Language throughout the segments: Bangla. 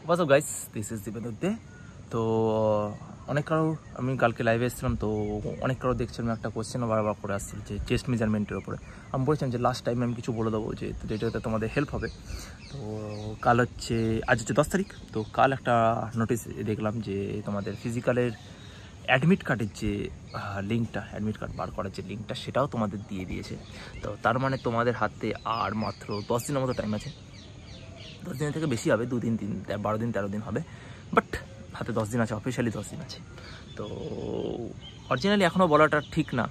What's up guys, this is Dipenuddin। তো অনেক কারো আমি কালকে লাইভে এসেছিলাম, তো অনেক কারো দেখছিলাম একটা কোশ্চেনও বারবার করে আসছিল যে চেস্ট মেজারমেন্টের উপরে। আমি বলেছিলাম যে লাস্ট টাইম আমি কিছু বলে দেবো যে যেটাতে তোমাদের হেল্প হবে। তো কাল হচ্ছে আজ হচ্ছে 10 তারিখ। তো কাল একটা নোটিস দেখলাম যে তোমাদের ফিজিক্যালের অ্যাডমিট কার্ডের যে লিঙ্কটা, অ্যাডমিট কার্ড বার করার যে লিঙ্কটা, সেটাও তোমাদের দিয়ে দিয়েছে। তো তার মানে তোমাদের হাতে আর মাত্র 10 দিনের মতো টাইম আছে। 10 দিনের থেকে বেশি হবে, 2 দিন 12 দিন 13 দিন হবে, বাট হাতে 10 দিন আছে, অফিসিয়ালি 10 দিন আছে। তো অরিজিনালি এখনও বলাটা ঠিক না,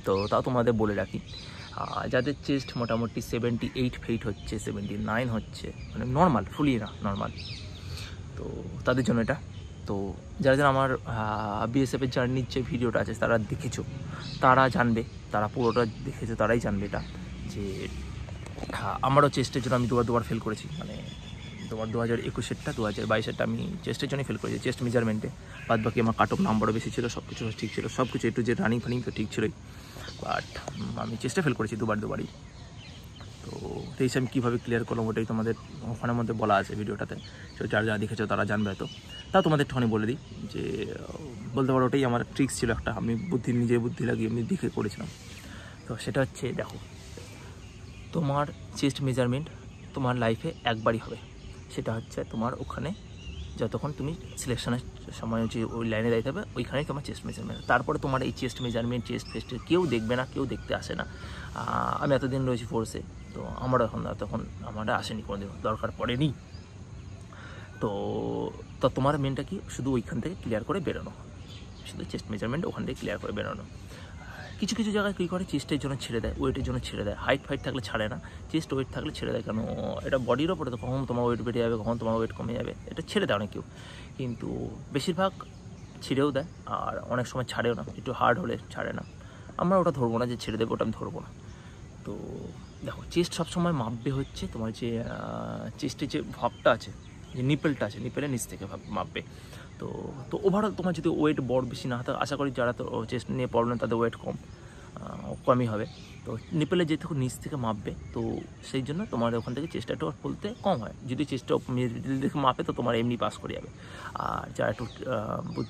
তো তাও তোমাদের বলে রাখি। যাদের চেস্ট মোটামুটি 78 ফিট হচ্ছে, 79 হচ্ছে, মানে নর্মাল, ফুলি না নর্মাল, তো তাদের জন্য এটা। তো যারা যারা আমার বিএসএফের জার্নির যে ভিডিওটা আছে তারা দেখেছো, তারা জানবে, তারা পুরোটা দেখেছো, তারাই জানবে এটা যে আমারও চেস্টের জন্য আমি দুবার ফেল করেছি। মানে তোমার 2021-এরটা 2022-এরটা আমি চেস্টের জন্যই ফেল করেছি, চেস্ট মেজারমেন্টে। বাদ বাকি আমার কাট অফ নাম্বারও বেশি ছিল, সব কিছু ঠিক ছিল, সব কিছু একটু যে রানিং ফানিং তো ঠিক ছিলই, বাট আমি চেস্টে ফেল করেছি দুবারই। তো সেই আমি কীভাবে ক্লিয়ার করলাম ওটাই তোমাদের ওখানের মধ্যে বলা আছে ভিডিওটাতে। তো যারা দেখেছো তারা জানবে হয়তো, তাও তোমাদের একটুখানি বলে দিই যে বলতে পারো ওটাই আমার ট্রিক্স ছিল একটা, আমি নিজের বুদ্ধি লাগিয়ে আমি দেখে করেছিলাম। তো সেটা হচ্ছে, দেখো, তোমার চেস্ট মেজারমেন্ট তোমার লাইফে একবারই হবে। সেটা হচ্ছে তোমার ওখানে যতক্ষণ তুমি সিলেকশনের সময় যে ওই লাইনে দাঁড়িয়ে থাকবে, ওইখানেই তোমার চেস্ট মেজারমেন্ট। তারপরে তোমার এই চেস্ট মেজারমেন্ট, চেস্ট ফেস্টে কেউ দেখবে না, কেউ দেখতে আসে না। আমি এতদিন রয়েছি ফোর্সে, তো আমারও তখন আমার আসেনি কোনোদিন, দরকার পড়েনি। তো তোমার মেনটা কি, শুধু ওইখান থেকে ক্লিয়ার করে বেরোনো, শুধু চেস্ট মেজারমেন্ট ওখান থেকে ক্লিয়ার করে বেরোনো। কিছু কিছু জায়গায় কী করে, চেস্টের জন্য ছেড়ে দেয়, ওয়েটের জন্য ছেড়ে দেয়। হাইট থাকলে ছাড়ে না, চেস্ট ওয়েট থাকলে ছেড়ে দেয়। কেন, এটা বডির ওপরে, তো কখন তোমার ওয়েট বেড়ে যাবে, কখন তোমার ওয়েট কমে যাবে, এটা ছেড়ে দেয় অনেক কেউ, কিন্তু বেশিরভাগ ছেড়েও দেয়, আর অনেক সময় ছাড়েও না, একটু হার্ড হলে ছাড়ে না। আমরা ওটা ধরবো না যে ছেড়ে দেবো, ওটা আমি ধরবো না। তো দেখো, চেস্ট সবসময় মাপবে হচ্ছে তোমার যে চেস্টের যে ভাবটা আছে, যে নিপেলটা আছে, নিপেলের নিচ থেকে মাপবে। তো ওভারঅল তোমার যদি ওয়েট বড় বেশি না হয়, আশা করি যারা তো চেস্ট নিয়ে প্রবলেম তাদের ওয়েট কমই হবে। তো নিপেলে যেটুকু নিচ থেকে মাপবে, তো সেই জন্য তোমার ওখান থেকে চেষ্টা একটু ফুলতে কম হয়। যদি চেষ্টা দেখে মাপে তো তোমার এমনি পাস করে যাবে। আর যারা একটু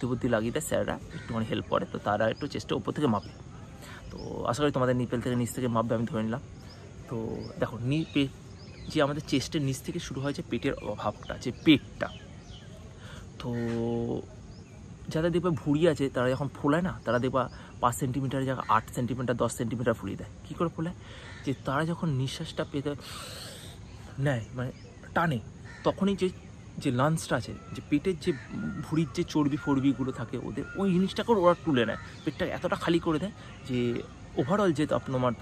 বুদ্ধি লাগিয়ে দেয় স্যাররা, একটুখানি হেল্প করে, তো তারা একটু চেষ্টা উপর থেকে মাপে। তো আশা করি তোমাদের নিপেল থেকে নিচ থেকে মাপবে, আমি ধরে নিলাম। তো দেখো, যে আমাদের চেস্টের নিচ থেকে শুরু হয় যে পেটের অভাবটা, যে পেটটা, তো যাদের দেখবে ভুঁড়ি আছে তারা যখন ফোলায় না, তারা দেখবা 5 সেন্টিমিটারের জায়গায় 8 সেন্টিমিটার 10 সেন্টিমিটার ফুলিয়ে দেয়। কী করে ফোলায়, যে তারা যখন নিঃশ্বাসটা পেতে নেয়, মানে টানে, তখনই যে লাঞ্চটা আছে, যে পেটের যে ভুঁড়ির যে চর্বিগুলো থাকে ওদের, ওই জিনিসটা করে ওরা তুলে নেয়, পেটটা এতটা খালি করে দেয় যে ওভারঅল যে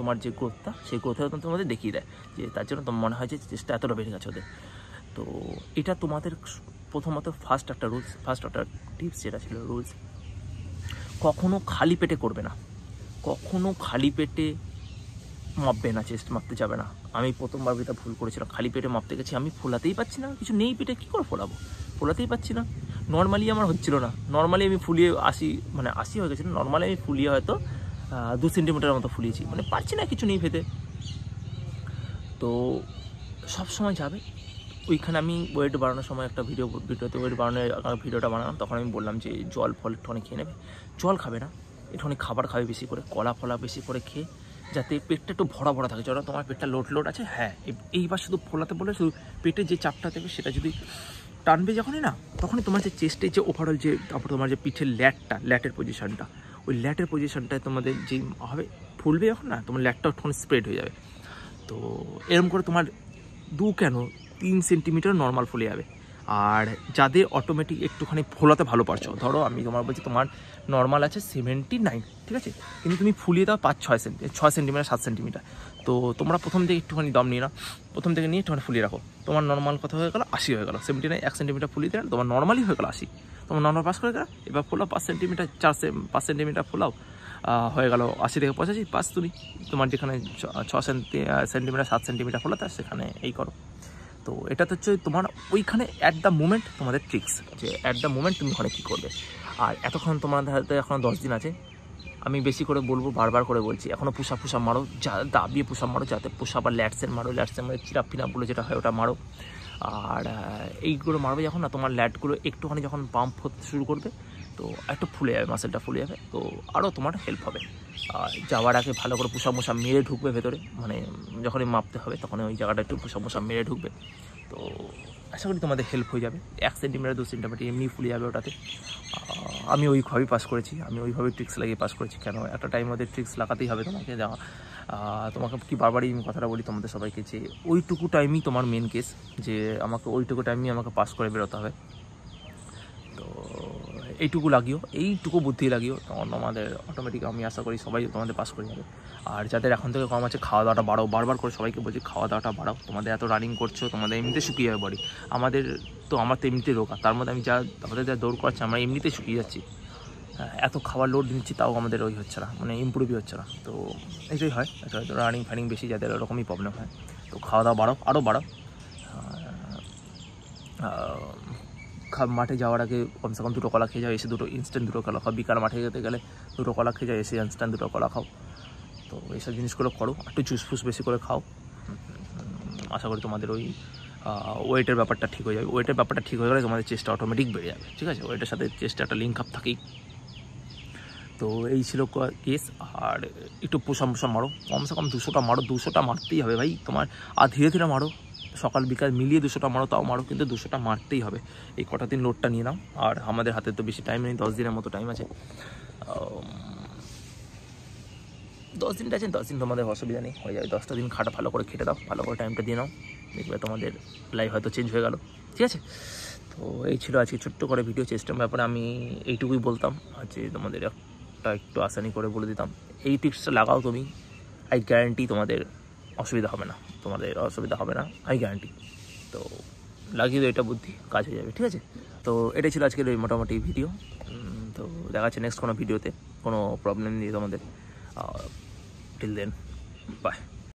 তোমার যে গ্রোথটা, সেই গ্রোথের তোমাদের দেখিয়ে দেয়, যে তার জন্য তোমার মনে হয় যে চেষ্টা এতটা বেড়ে গেছে ওদের। তো এটা তোমাদের প্রথমত ফার্স্ট একটা টিপস যেটা ছিল রুলস, কখনো খালি পেটে করবে না, কখনো খালি পেটে মাপবে না, চেস্ট মাপতে যাবে না। আমি প্রথমবার এটা ভুল করেছিলাম, খালি পেটে মাপতে গেছি, আমি ফোলাতেই পারছি না, কিছু নেই পেটে, কী করে ফোলাবো, ফোলাতেই পারছি না। নর্মালি আমার হচ্ছিল না, নর্মালি আমি ফুলিয়ে 80 হয়ে গেছিলো, নর্মালি আমি ফুলিয়ে হয়তো 2 সেন্টিমিটারের মতো ফুলিয়েছি, মানে পারছি না, কিছু নেই পেতে। তো সবসময় যাবে ওইখানে। আমি ওয়েট বাড়ানোর সময় একটা ভিডিওতে ওয়েট বাড়ানোর ভিডিওটা বানালাম, তখন আমি বললাম যে জল ফল একটুখানি খেয়ে নেবে, জল খাবে না, একটুখানি খাবার খাবে বেশি করে, কলা ফলা বেশি করে খেয়ে, যাতে পেটটা একটু ভরা থাকে। যখন তোমার পেটটা লোড আছে, হ্যাঁ, এইবার শুধু ফোলাতে বলে শুধু পেটে যে চাপটা দেবে সেটা যদি টানবে যখনই না, তখনই তোমার যে চেস্টের যে ওভারঅল যে, তারপর তোমার যে পিঠের ল্যাটের পজিশনটা, ওই ল্যাটের পজিশনটায় তোমাদের যেই হবে ফুলবে যখন না, তোমার ল্যাটটা একটুখানি স্প্রেড হয়ে যাবে। তো এরকম করে তোমার 3 সেন্টিমিটার নর্মাল ফুলে যাবে। আর যাদের অটোমেটিক একটুখানি ফোলাতে ভালো পারছো, ধরো আমি তোমার বলছি তোমার নর্মাল আছে 79, ঠিক আছে, কিন্তু তুমি ফুলিয়ে দাও 6 সেন্টিমিটার 7 সেন্টিমিটার, তো তোমরা প্রথম থেকে একটুখানি দম নিয়ে নাও, প্রথম থেকে নিয়ে একটুখানি ফুলিয়ে রাখো, তোমার নর্মাল কথা হয়ে গেল 80 হয়ে গেল, 79 1 সেন্টিমিটার ফুলিয়ে দেন, তোমার নর্মালি হয়ে গেল 80, তোমার নর্মাল পাস করে গেল। এবার ফোলাও 5 সেন্টিমিটার 5 সেন্টিমিটার ফোলাও, হয়ে গেল 80 থেকে 85 পাস। তোমার যেখানে 6 সেন্টিমিটার 7 সেন্টিমিটার ফোলাতে সেখানে এই করো। তো এটা তো হচ্ছে তোমার ওইখানে অ্যাট দ্য মোমেন্ট তোমাদের ট্রিক্স, যে অ্যাট দ্য মোমেন্ট তুমি ওখানে কী করবে। আর এতক্ষণ তোমাদের হাতে এখনও 10 দিন আছে, আমি বেশি করে বলবো, বারবার করে বলছি, এখনও পুশ আপ মারো, দাবিয়ে পুশ আপ মারো, যাতে পুশ আপ আর ল্যাটসেন মারো, মানে চিরাপ ফিনাপগুলো যেটা হয় ওটা মারো। আর এইগুলো মারবে যখন না, তোমার ল্যাটগুলো একটুখানি যখন পাম্প হতে শুরু করবে তো একটু ফুলে যাবে, মাসেলটা ফুলে যাবে, তো আরও তোমার হেল্প হবে। আর যাওয়ার আগে ভালো করে পুষা মোশা মেরে ঢুকবে ভেতরে, মানে যখনই মাপতে হবে তখন ওই জায়গাটা একটু পুষা মোশা মেরে ঢুকবে। তো আশা করি তোমাদের হেল্প হয়ে যাবে। 1 সেন্টিমিটার 2 সেন্টিমিটার এমনি ফুলে যাবে ওটাতে। আমি ওইভাবেই পাস করেছি, আমি ওইভাবেই ট্রিক্স লাগিয়ে পাস করেছি। কেন একটা টাইম ওদের ট্রিক্স লাগাতেই হবে তোমাকে। তোমাকে কি বারবারই আমি কথাটা বলি তোমাদের সবাইকে, যে ওইটুকু টাইমই তোমার মেন কেস, যে আমাকে ওইটুকু টাইমই আমাকে পাস করে বেরোতে হবে। তো এইটুকু লাগিও, এইটুকু বুদ্ধি লাগিও, তখন আমাদের অটোমেটিক আমি আশা করি সবাই তোমাদের পাস করে যাবে। আর যাদের এখন থেকে কম আছে, খাওয়া দাওয়াটা বাড়াও। বারবার করে সবাইকে বলছি খাওয়া দাওয়াটা বাড়াও। তোমাদের এত রানিং করছো, তোমাদের এমনিতে শুকিয়ে যাবে বডি। আমার তো এমনিতে রোগা, তার মধ্যে আমি আমাদের যা দৌড় করাচ্ছি আমরা এমনিতে শুকিয়ে যাচ্ছি। এত খাবার লোড নিচ্ছি তাও আমাদের ওই হচ্ছে না, মানে ইম্প্রুভই হচ্ছে না। তো এইটাই হয়, রানিং ফ্যানিং বেশি যাদের ওরকমই প্রবলেম হয়। তো খাওয়া দাওয়া বাড়াও, আরও বাড়াও। মাঠে যাওয়ার আগে কমসে কম 2টো কলা খেয়ে যাও, এসে ইনস্ট্যান্ট 2টো কলা খাও। বিকাল মাঠে যেতে গেলে 2টো কলা খেয়ে যাও, এসে ইনস্ট্যান্ট 2টো কলা খাও। তো এইসব জিনিসগুলো করো, একটু জুস ফুস বেশি করে খাও। আশা করি তোমাদের ওই ওয়েটের ব্যাপারটা ঠিক হয়ে যাবে। ওয়েটের ব্যাপারটা ঠিক হয়ে গেলে তোমাদের চেস্টটা অটোমেটিক বেড়ে যাবে, ঠিক আছে? ওয়েটের সাথে চেস্টটা একটা লিঙ্ক আপ থাকেই। তো এই ছিল কেস। আর একটু পোষা মারো, কমসে কম 200টা মারো। 200টা মারতেই হবে ভাই তোমার। আর ধীরে ধীরে মারো, সকাল বিকাল মিলিয়ে 200টা মারো, তাও মারো, কিন্তু 200টা মারতেই হবে। এই কটা দিন লোডটা নিয়ে নাও। আর আমাদের হাতে তো বেশি টাইম নেই, 10 দিনের মতো টাইম আছে। 10 দিনটা আছে, 10 দিন তোমাদের অসুবিধা নেই, হয়ে যাবে। 10টা দিন ভালো করে খেটে দাও, ভালো করে টাইমটা দিয়ে নাও, দেখবে তোমাদের লাইফ হয়তো চেঞ্জ হয়ে গেল, ঠিক আছে? তো এই ছিল আজকে ছোট্ট করে ভিডিও। চেষ্টার ব্যাপারে আমি এইটুকুই বলতাম, যে তোমাদের একটু আসানি করে বলে দিতাম, এই টিপসটা লাগাও তুমি, আই গ্যারান্টি তোমাদের অসুবিধা হবে না, আই গ্যারান্টি। তো লাগিয়ে দাও এটা বুদ্ধি, কাজ হয়ে যাবে, ঠিক আছে? তো এটাই ছিল আজকের ওই মোটামুটি ভিডিও। তো দেখা যাচ্ছে নেক্সট কোনো ভিডিওতে, কোনো প্রবলেম নেই তোমাদের। Till then, by.